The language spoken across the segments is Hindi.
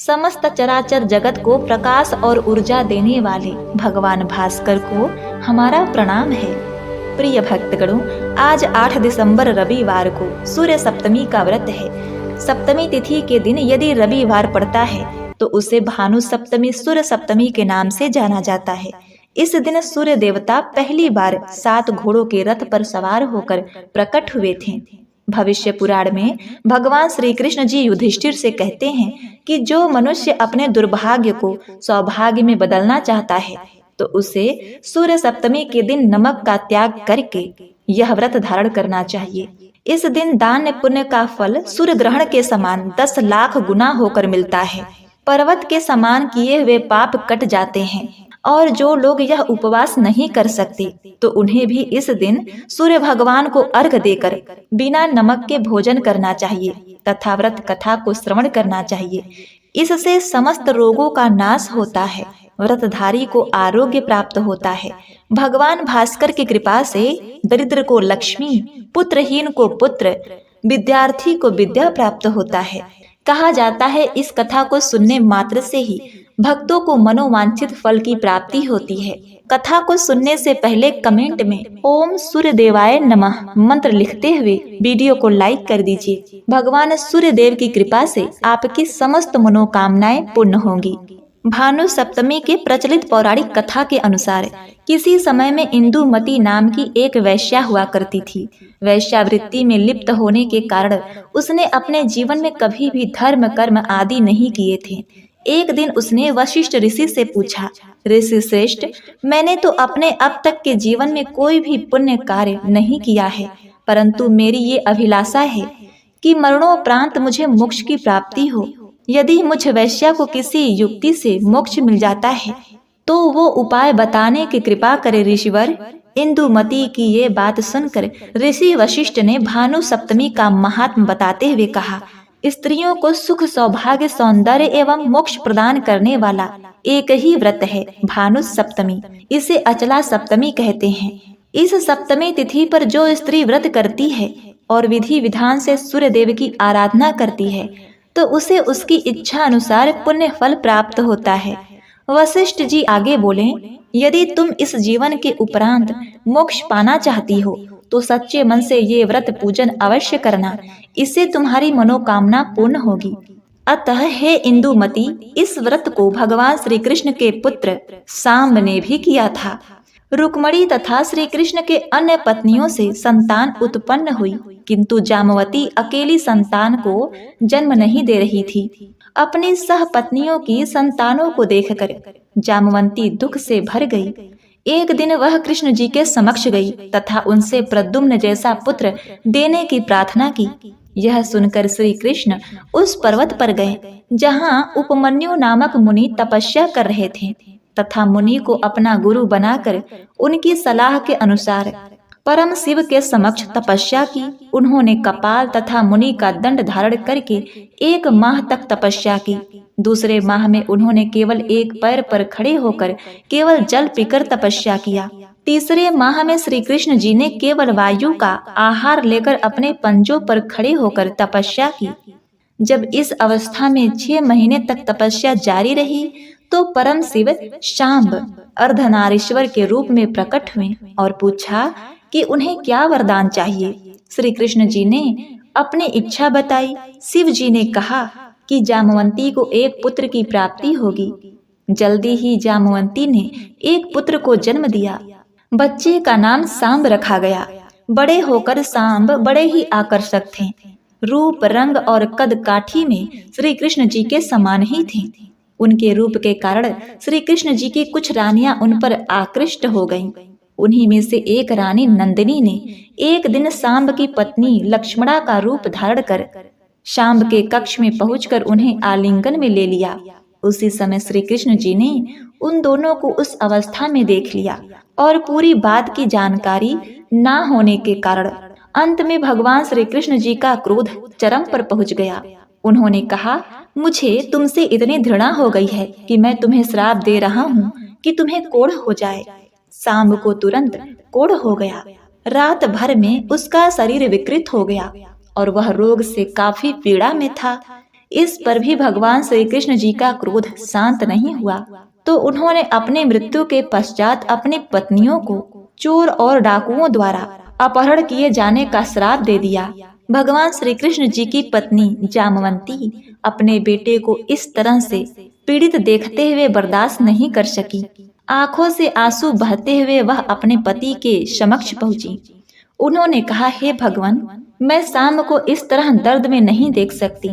समस्त चराचर जगत को प्रकाश और ऊर्जा देने वाले भगवान भास्कर को हमारा प्रणाम है। प्रिय भक्तगणों, आज 8 दिसंबर रविवार को सूर्य सप्तमी का व्रत है। सप्तमी तिथि के दिन यदि रविवार पड़ता है तो उसे भानु सप्तमी, सूर्य सप्तमी के नाम से जाना जाता है। इस दिन सूर्य देवता पहली बार 7 घोड़ों के रथ पर सवार होकर प्रकट हुए थे। भविष्य पुराण में भगवान श्री कृष्ण जी युधिष्ठिर से कहते हैं कि जो मनुष्य अपने दुर्भाग्य को सौभाग्य में बदलना चाहता है तो उसे सूर्य सप्तमी के दिन नमक का त्याग करके यह व्रत धारण करना चाहिए। इस दिन दान पुण्य का फल सूर्य ग्रहण के समान 10 लाख गुना होकर मिलता है। पर्वत के समान किए हुए पाप कट जाते हैं। और जो लोग यह उपवास नहीं कर सकते तो उन्हें भी इस दिन सूर्य भगवान को अर्घ देकर बिना नमक के भोजन करना चाहिए तथा व्रत कथा को श्रवण करना चाहिए। इससे समस्त रोगों का नाश होता है, व्रतधारी को आरोग्य प्राप्त होता है। भगवान भास्कर की कृपा से दरिद्र को लक्ष्मी, पुत्रहीन को पुत्र, विद्यार्थी को विद्या प्राप्त होता है। कहा जाता है इस कथा को सुनने मात्र से ही भक्तों को मनोवांछित फल की प्राप्ति होती है। कथा को सुनने से पहले कमेंट में ओम सूर्य देवाय नमः मंत्र लिखते हुए वीडियो को लाइक कर दीजिए। भगवान सूर्य देव की कृपा से आपकी समस्त मनोकामनाएं पूर्ण होंगी। भानु सप्तमी के प्रचलित पौराणिक कथा के अनुसार किसी समय में इंदुमती नाम की एक वैश्या हुआ करती थी। वैश्यावृत्ति में लिप्त होने के कारण उसने अपने जीवन में कभी भी धर्म कर्म आदि नहीं किए थे। एक दिन उसने वशिष्ठ ऋषि से पूछा, ऋषि श्रेष्ठ, मैंने तो अपने अब तक के जीवन में कोई भी पुण्य कार्य नहीं किया है, परंतु मेरी ये अभिलाषा है कि मरणोपरांत मुझे मोक्ष की प्राप्ति हो। यदि मुझ वैश्या को किसी युक्ति से मोक्ष मिल जाता है तो वो उपाय बताने की कृपा करे ऋषिवर। इंदुमती की ये बात सुनकर ऋषि वशिष्ठ ने भानु सप्तमी का महात्म बताते हुए कहा, स्त्रियों को सुख, सौभाग्य, सौंदर्य एवं मोक्ष प्रदान करने वाला एक ही व्रत है भानु सप्तमी। इसे अचला सप्तमी कहते हैं। इस सप्तमी तिथि पर जो स्त्री व्रत करती है और विधि विधान से सूर्य देव की आराधना करती है तो उसे उसकी इच्छा अनुसार पुण्य फल प्राप्त होता है। वशिष्ठ जी आगे बोले, यदि तुम इस जीवन के उपरांत मोक्ष पाना चाहती हो तो सच्चे मन से ये व्रत पूजन अवश्य करना, इससे तुम्हारी मनोकामना पूर्ण होगी। अतः हे इंदुमती, इस व्रत को भगवान श्री कृष्ण के पुत्र सांब ने भी किया था। रुक्मणी तथा श्री कृष्ण के अन्य पत्नियों से संतान उत्पन्न हुई, किंतु जामवती अकेली संतान को जन्म नहीं दे रही थी। अपनी सह पत्नियों की संतानों को देखकर जामवंती दुख से भर गई। एक दिन वह कृष्ण जी के समक्ष गई तथा उनसे प्रद्युम्न जैसा पुत्र देने की प्रार्थना की। यह सुनकर श्री कृष्ण उस पर्वत पर गए जहाँ उपमन्यु नामक मुनि तपस्या कर रहे थे तथा मुनि को अपना गुरु बनाकर उनकी सलाह के अनुसार परम शिव के समक्ष तपस्या की। उन्होंने कपाल तथा मुनि का दंड धारण करके 1 माह तक तपस्या की। दूसरे माह में उन्होंने केवल एक पैर पर खड़े होकर केवल जल पीकर तपस्या किया। तीसरे माह में श्री कृष्ण जी ने केवल वायु का आहार लेकर अपने पंजों पर खड़े होकर तपस्या की। जब इस अवस्था में 6 महीने तक तपस्या जारी रही तो परम शिव शांब अर्धनारीश्वर के रूप में प्रकट हुए और पूछा कि उन्हें क्या वरदान चाहिए। श्री कृष्ण जी ने अपनी इच्छा बताई। शिव जी ने कहा कि जामवंती को एक पुत्र की प्राप्ति होगी। जल्दी ही जामवंती ने एक पुत्र को जन्म दिया। बच्चे का नाम सांब रखा गया। बड़े होकर सांब बड़े ही आकर्षक थे। रूप, रंग और कद काठी में श्री कृष्ण जी के समान ही थे। उनके रूप के कारण श्री कृष्ण जी की कुछ रानियां उन पर आकृष्ट हो गईं। उन्हीं में से एक रानी नंदिनी ने एक दिन सांब की पत्नी लक्ष्मणा का रूप धारण कर सांब के कक्ष में पहुंचकर उन्हें आलिंगन में ले लिया। उसी समय श्री कृष्ण जी ने उन दोनों को उस अवस्था में देख लिया और पूरी बात की जानकारी ना होने के कारण अंत में भगवान श्री कृष्ण जी का क्रोध चरम पर पहुंच गया। उन्होंने कहा, मुझे तुमसे इतनी घृणा हो गई है कि मैं तुम्हें श्राप दे रहा हूँ कि तुम्हें कोढ़ हो जाए। सांब को तुरंत कोढ़ हो गया। रात भर में उसका शरीर विकृत हो गया और वह रोग से काफी पीड़ा में था। इस पर भी भगवान श्री कृष्ण जी का क्रोध शांत नहीं हुआ, तो उन्होंने अपने मृत्यु के पश्चात अपनी पत्नियों को चोर और डाकुओं द्वारा अपहरण किए जाने का श्राप दे दिया। भगवान श्री कृष्ण जी की पत्नी जामवंती अपने बेटे को इस तरह से पीड़ित देखते हुए बर्दाश्त नहीं कर सकी। आंखों से आंसू बहते हुए वह अपने पति के समक्ष पहुंची। उन्होंने कहा, हे भगवान, मैं सांब को इस तरह दर्द में नहीं देख सकती।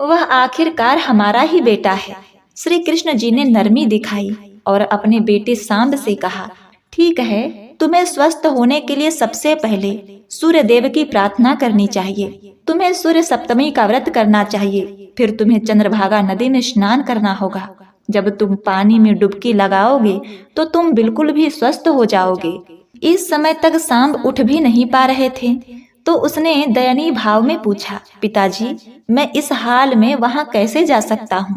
वह आखिरकार हमारा ही बेटा है। श्री कृष्ण जी ने नरमी दिखाई और अपने बेटे सांब से कहा, ठीक है, तुम्हें स्वस्थ होने के लिए सबसे पहले सूर्य देव की प्रार्थना करनी चाहिए। तुम्हें सूर्य सप्तमी का व्रत करना चाहिए। फिर तुम्हें चंद्रभागा नदी में स्नान करना होगा। जब तुम पानी में डुबकी लगाओगे तो तुम बिल्कुल भी स्वस्थ हो जाओगे। इस समय तक सांब उठ भी नहीं पा रहे थे, तो उसने दयनीय भाव में पूछा, पिताजी, मैं इस हाल में वहां कैसे जा सकता हूँ?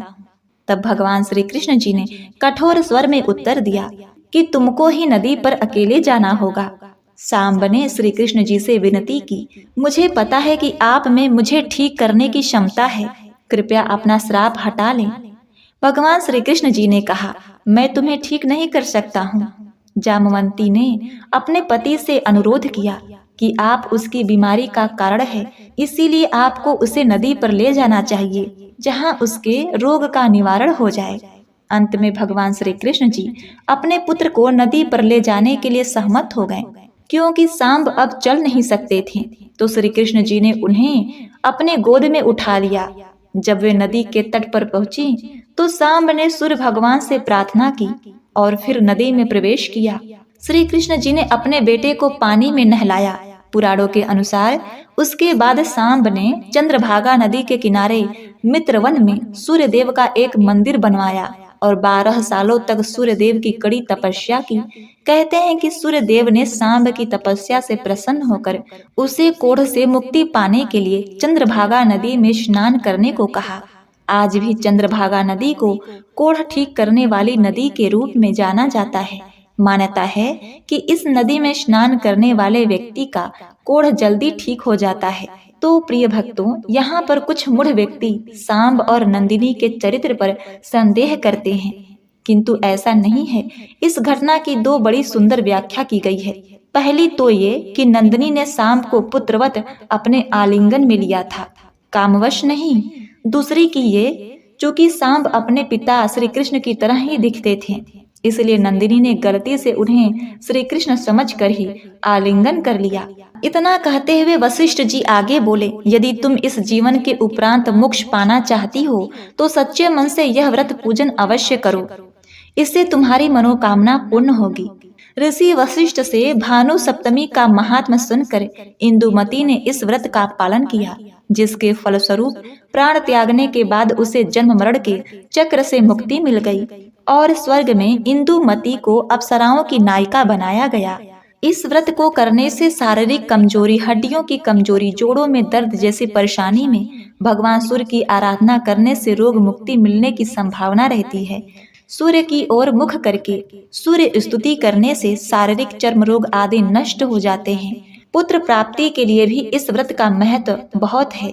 तब भगवान श्री कृष्ण जी ने कठोर स्वर में उत्तर दिया कि तुमको ही नदी पर अकेले जाना होगा। सांब ने श्री कृष्ण जी से विनती की, मुझे पता है कि आप में मुझे ठीक करने की क्षमता है, कृपया अपना श्राप हटा लें। भगवान श्री कृष्ण जी ने कहा, मैं तुम्हें ठीक नहीं कर सकता हूँ। जामवंती ने अपने पति से अनुरोध किया कि आप उसकी बीमारी का कारण है, इसीलिए आपको उसे नदी पर ले जाना चाहिए, जहाँ उसके रोग का निवारण हो जाए। अंत में भगवान श्री कृष्ण जी अपने पुत्र को नदी पर ले जाने के लिए सहमत हो गए। क्योंकि सांब अब चल नहीं सकते थे, तो श्री कृष्ण जी ने उन्हें अपने गोद में उठा लिया। जब वे नदी के तट पर पहुंची, तो सांब ने सूर्य भगवान से प्रार्थना की और फिर नदी में प्रवेश किया। श्री कृष्ण जी ने अपने बेटे को पानी में नहलाया। पुराणों के अनुसार उसके बाद सांब ने चंद्रभागा नदी के किनारे मित्रवन में सूर्य देव का एक मंदिर बनवाया और 12 सालों तक सूर्य देव की कड़ी तपस्या की। कहते हैं कि सूर्य देव ने सांब की तपस्या से प्रसन्न होकर उसे कोढ़ से मुक्ति पाने के लिए चंद्रभागा नदी में स्नान करने को कहा। आज भी चंद्रभागा नदी को कोढ़ ठीक करने वाली नदी के रूप में जाना जाता है। मान्यता है कि इस नदी में स्नान करने वाले व्यक्ति का कोढ़ जल्दी ठीक हो जाता है। तो प्रिय भक्तों, यहाँ पर कुछ मूढ़ व्यक्ति सांब और नंदिनी के चरित्र पर संदेह करते हैं, किंतु ऐसा नहीं है। इस घटना की 2 बड़ी सुंदर व्याख्या की गई है। पहली तो ये कि नंदिनी ने सांब को पुत्रवत अपने आलिंगन में लिया था, कामवश नहीं। दूसरी की ये, चूंकि सांब अपने पिता श्री कृष्ण की तरह ही दिखते थे, इसलिए नंदिनी ने गलती से उन्हें श्री कृष्ण समझकर ही आलिंगन कर लिया। इतना कहते हुए वशिष्ठ जी आगे बोले, यदि तुम इस जीवन के उपरांत मोक्ष पाना चाहती हो तो सच्चे मन से यह व्रत पूजन अवश्य करो, इससे तुम्हारी मनोकामना पूर्ण होगी। ऋषि वशिष्ठ से भानु सप्तमी का महात्म सुनकर इंदुमती ने इस व्रत का पालन किया, जिसके फलस्वरूप प्राण त्यागने के बाद उसे जन्म मरण के चक्र से मुक्ति मिल गई और स्वर्ग में इंदुमती को अप्सराओं की नायिका बनाया गया। इस व्रत को करने से शारीरिक कमजोरी, हड्डियों की कमजोरी, जोड़ों में दर्द जैसी परेशानी में भगवान सूर्य की आराधना करने से रोग मुक्ति मिलने की संभावना रहती है। सूर्य की ओर मुख करके सूर्य स्तुति करने से शारीरिक चर्म रोग आदि नष्ट हो जाते हैं। पुत्र प्राप्ति के लिए भी इस व्रत का महत्व बहुत है।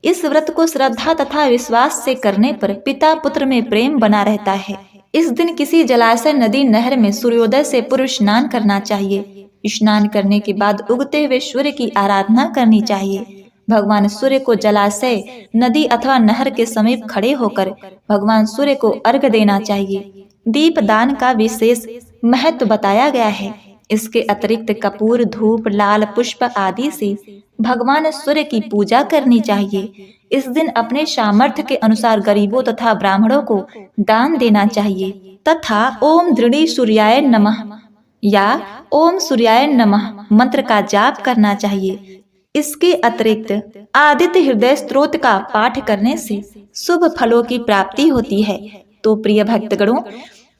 इस व्रत को श्रद्धा तथा विश्वास से करने पर पिता पुत्र में प्रेम बना रहता है। इस दिन किसी जलाशय, नदी, नहर में सूर्योदय से पूर्व स्नान करना चाहिए। स्नान करने के बाद उगते हुए सूर्य की आराधना करनी चाहिए। भगवान सूर्य को जलाशय, नदी अथवा नहर के समीप खड़े होकर भगवान सूर्य को अर्घ देना चाहिए। दीप दान का विशेष महत्व बताया गया है। इसके अतिरिक्त कपूर, धूप, लाल पुष्प आदि से भगवान सूर्य की पूजा करनी चाहिए। इस दिन अपने सामर्थ्य के अनुसार गरीबों तथा ब्राह्मणों को दान देना चाहिए तथा ओम दृढ़ी सूर्याय नमः या ओम सूर्याय नमः मंत्र का जाप करना चाहिए। इसके अतिरिक्त आदित्य हृदय स्तोत्र का पाठ करने से शुभ फलों की प्राप्ति होती है। तो प्रिय भक्तगणों,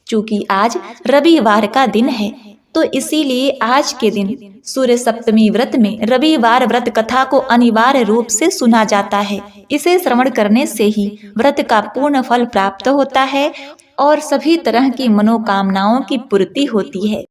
चूंकि आज रविवार का दिन है, तो इसीलिए आज के दिन सूर्य सप्तमी व्रत में रविवार व्रत कथा को अनिवार्य रूप से सुना जाता है। इसे श्रवण करने से ही व्रत का पूर्ण फल प्राप्त होता है और सभी तरह की मनोकामनाओं की पूर्ति होती है।